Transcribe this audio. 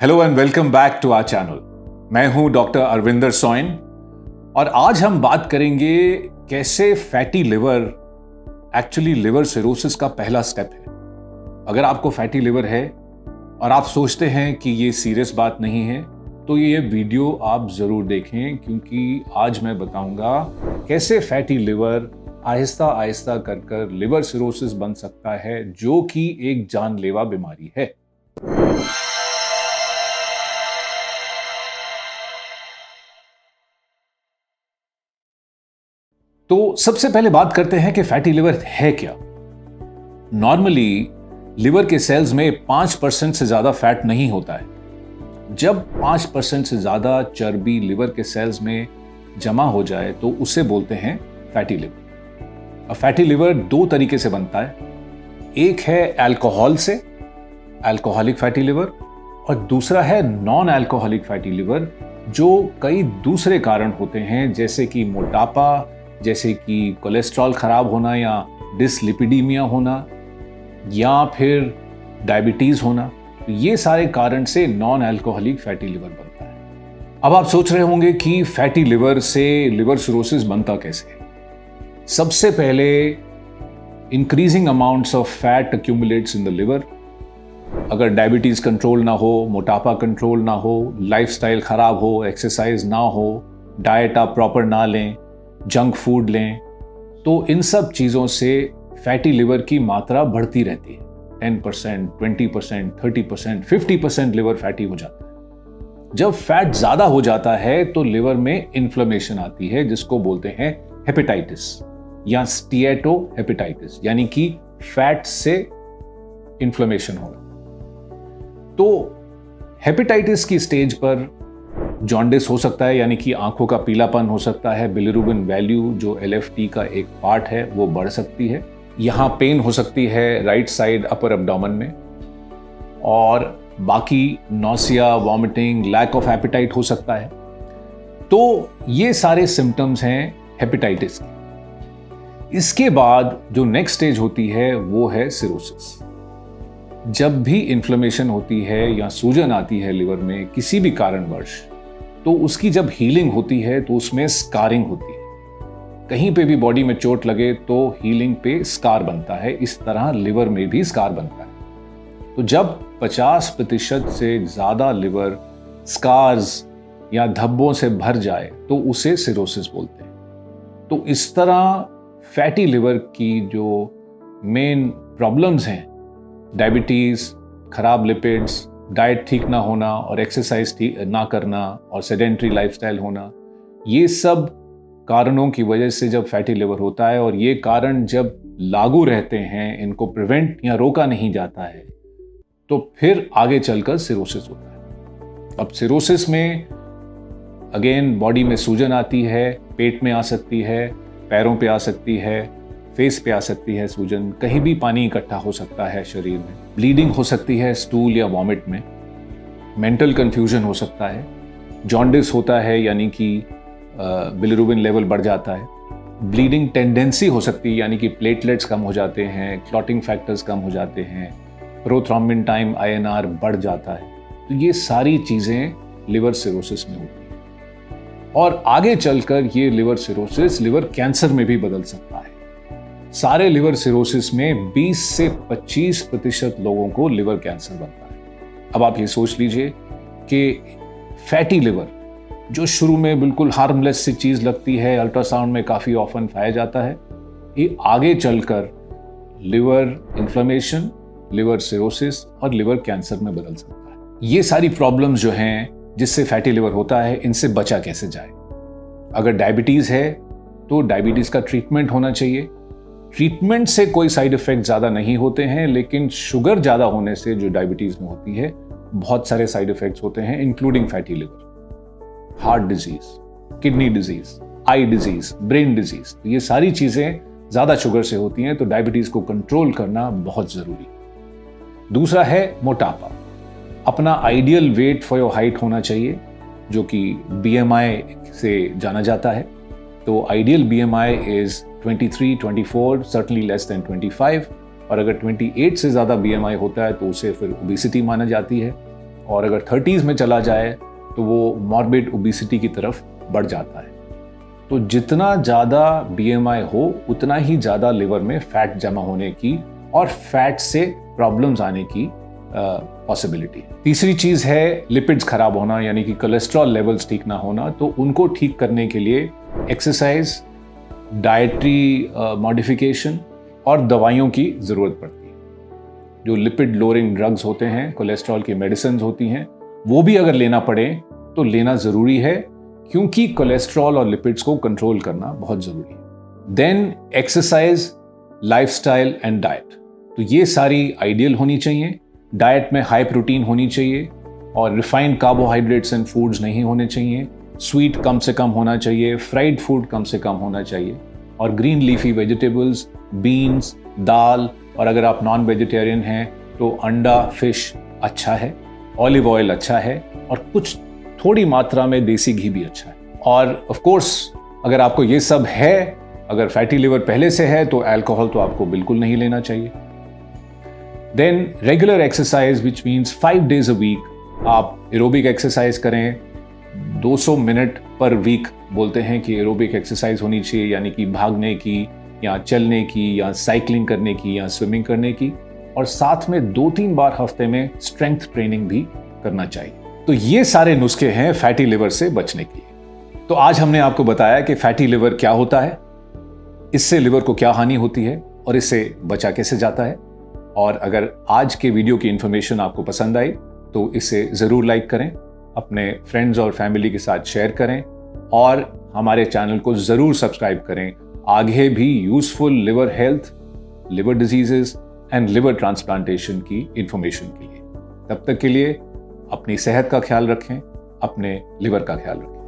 Hello and welcome back to our channel. मैं हूं doctor Arvinder Soin और आज हम बात करेंगे कैसे fatty liver actually liver cirrhosis का पहला स्टेप है। अगर आपको फैटी लिवर है और आप सोचते हैं कि ये सीरियस बात नहीं है तो ये वीडियो आप ज़रूर देखें, क्योंकि आज मैं बताऊंगा कैसे फैटी लिवर आहिस्ता आहिस्ता कर लिवर सिरोसिस बन सकता है, जो कि एक जानलेवा बीमारी है। तो सबसे पहले बात करते हैं कि फैटी लिवर है क्या। नॉर्मली लिवर के सेल्स में 5% से ज्यादा फैट नहीं होता है। जब 5% से ज्यादा चर्बी लिवर के सेल्स में जमा हो जाए तो उसे बोलते हैं फैटी लिवर। अब फैटी लिवर दो तरीके से बनता है, एक है अल्कोहल से, अल्कोहलिक फैटी लिवर, और दूसरा है नॉन अल्कोहलिक फैटी लिवर, जो कई दूसरे कारण होते हैं, जैसे कि मोटापा, जैसे कि कोलेस्ट्रॉल खराब होना या डिसलिपिडीमिया होना, या फिर डायबिटीज होना। तो ये सारे कारण से नॉन अल्कोहलिक फैटी लिवर बनता है। अब आप सोच रहे होंगे कि फैटी लिवर से लिवर सिरोसिस बनता कैसे है। सबसे पहले increasing amounts of fat accumulates in the liver. अगर डायबिटीज कंट्रोल ना हो, मोटापा कंट्रोल ना हो, लाइफस्टाइल खराब हो, एक्सरसाइज ना हो, डाइट आप प्रॉपर ना लें, जंक फूड लें, तो इन सब चीज़ों से फैटी लिवर की मात्रा बढ़ती रहती है। 10%, 20%, 30%, 50% लिवर फैटी हो जाता है। जब फैट ज़्यादा हो जाता है तो लिवर में इन्फ्लेमेशन आती है, जिसको बोलते हैं हेपेटाइटिस या स्टीएटोहेपेटाइटिस, यानी कि फैट से इन्फ्लेमेशन होना। तो हेपेटाइटिस की स्टेज पर जॉन्डिस हो सकता है, यानी कि आंखों का पीलापन हो सकता है। बिलिरुबिन वैल्यू, जो LFT का एक पार्ट है, वो बढ़ सकती है। यहाँ पेन हो सकती है राइट साइड अपर एब्डोमेन में, और बाकी nausea, vomiting, lack of appetite हो सकता है। तो ये सारे सिम्टम्स हैं हेपेटाइटिस के। इसके बाद जो नेक्स्ट स्टेज होती है वो है सिरोसिस। जब भी इन्फ्लेमेशन होती है या सूजन आती है लिवर में किसी भी कारणवश, तो उसकी जब हीलिंग होती है तो उसमें स्कारिंग होती है। कहीं पे भी बॉडी में चोट लगे तो हीलिंग पे स्कार बनता है। इस तरह लिवर में भी स्कार बनता है। तो जब 50% से ज्यादा लिवर स्कार्स या धब्बों से भर जाए तो उसे सिरोसिस बोलते हैं। तो इस तरह फैटी लिवर की जो मेन प्रॉब्लम्स हैं, डायबिटीज, खराब लिपिड्स, डाइट ठीक ना होना और एक्सरसाइज ठीक ना करना और सेडेंट्री लाइफस्टाइल होना, ये सब कारणों की वजह से जब फैटी लिवर होता है, और ये कारण जब लागू रहते हैं, इनको प्रिवेंट या रोका नहीं जाता है, तो फिर आगे चलकर सिरोसिस होता है। अब सिरोसिस में अगेन बॉडी में सूजन आती है, पेट में आ सकती है, पैरों पे आ सकती है, फेस पे आ सकती है सूजन, कहीं भी पानी इकट्ठा हो सकता है शरीर में, ब्लीडिंग हो सकती है स्टूल या वॉमिट में, मेंटल कंफ्यूजन हो सकता है, जॉन्डिस होता है, यानी कि बिलिरुबिन लेवल बढ़ जाता है, ब्लीडिंग टेंडेंसी हो सकती है, यानी कि प्लेटलेट्स कम हो जाते हैं, क्लॉटिंग फैक्टर्स कम हो जाते हैं, प्रोथ्रोम्बिन टाइम INR बढ़ जाता है। तो ये सारी चीज़ें लिवर सिरोसिस में होती हैं, और आगे चलकर ये लिवर सिरोसिस लिवर कैंसर में भी बदल सकता है। सारे लिवर सिरोसिस में 20 से 25% लोगों को लिवर कैंसर बनता है। अब आप ये सोच लीजिए कि फैटी लिवर, जो शुरू में बिल्कुल हार्मलेस सी चीज लगती है, अल्ट्रासाउंड में काफी ऑफन पाया जाता है, ये आगे चलकर लिवर इन्फ्लेमेशन, लिवर सिरोसिस और लिवर कैंसर में बदल सकता है। ये सारी प्रॉब्लम्स जो हैं जिससे फैटी लिवर होता है, इनसे बचा कैसे जाए। अगर डायबिटीज है तो डायबिटीज का ट्रीटमेंट होना चाहिए। ट्रीटमेंट से कोई साइड इफेक्ट ज़्यादा नहीं होते हैं, लेकिन शुगर ज़्यादा होने से जो डायबिटीज़ में होती है, बहुत सारे साइड इफेक्ट्स होते हैं, including fatty liver, heart disease, kidney disease, eye disease, brain disease. तो ये सारी चीज़ें ज़्यादा शुगर से होती हैं, तो डायबिटीज़ को कंट्रोल करना बहुत ज़रूरी है। दूसरा है मोटापा। अपना ideal weight for your height होना चाहिए, जो कि BMI से जाना जाता है। तो ideal BMI is 23, 24, certainly less than 25, और अगर 28 से ज़्यादा BMI होता है तो उसे फिर ओबेसिटी माना जाती है। और अगर 30s में चला जाए तो वो मॉर्बिड ओबेसिटी की तरफ बढ़ जाता है। तो जितना ज़्यादा BMI हो उतना ही ज़्यादा लिवर में फैट जमा होने की और फैट से प्रॉब्लम्स आने की पॉसिबिलिटी। तीसरी चीज़ है लिपिड्स खराब होना, यानी कि कोलेस्ट्रॉल लेवल्स ठीक ना होना। तो उनको ठीक करने के लिए एक्सरसाइज, डाइटरी मॉडिफिकेशन और दवाइयों की ज़रूरत पड़ती है। जो लिपिड लोअरिंग ड्रग्स होते हैं, कोलेस्ट्रॉल की मेडिसिन होती हैं, वो भी अगर लेना पड़े तो लेना ज़रूरी है, क्योंकि कोलेस्ट्रॉल और लिपिड्स को कंट्रोल करना बहुत ज़रूरी है। Then exercise, lifestyle and diet. तो ये सारी आइडियल होनी चाहिए। डाइट में हाई प्रोटीन होनी चाहिए और रिफाइंड कार्बोहाइड्रेट्स एंड फूड्स नहीं होने चाहिए। स्वीट कम से कम होना चाहिए, फ्राइड फूड कम से कम होना चाहिए, और ग्रीन लीफी वेजिटेबल्स, बीन्स, दाल, और अगर आप नॉन वेजिटेरियन हैं तो अंडा, फिश अच्छा है, ऑलिव ऑयल अच्छा है, और कुछ थोड़ी मात्रा में देसी घी भी अच्छा है। और ऑफ कोर्स अगर आपको ये सब है, अगर फैटी लिवर पहले से है, तो अल्कोहल तो आपको बिल्कुल नहीं लेना चाहिए। Then regular exercise which means 5 days a week। आप एरोबिक एक्सरसाइज करें, 200 मिनट पर वीक बोलते हैं कि एरोबिक एक्सरसाइज होनी चाहिए, यानी कि भागने की या चलने की या साइकिलिंग करने की या स्विमिंग करने की, और साथ में 2-3 बार हफ्ते में स्ट्रेंथ ट्रेनिंग भी करना चाहिए। तो ये सारे नुस्खे हैं फैटी लिवर से बचने के लिए। तो आज हमने आपको बताया कि फैटी लिवर क्या होता है, इससे लिवर को क्या हानि होती है और इससे बचा कैसे जाता है। और अगर आज के वीडियो की इंफॉर्मेशन आपको पसंद आई तो इसे ज़रूर लाइक करें, अपने फ्रेंड्स और फैमिली के साथ शेयर करें, और हमारे चैनल को ज़रूर सब्सक्राइब करें आगे भी useful liver health, liver diseases and liver transplantation की इंफॉर्मेशन के लिए। तब तक के लिए अपनी सेहत का ख्याल रखें, अपने लिवर का ख्याल रखें।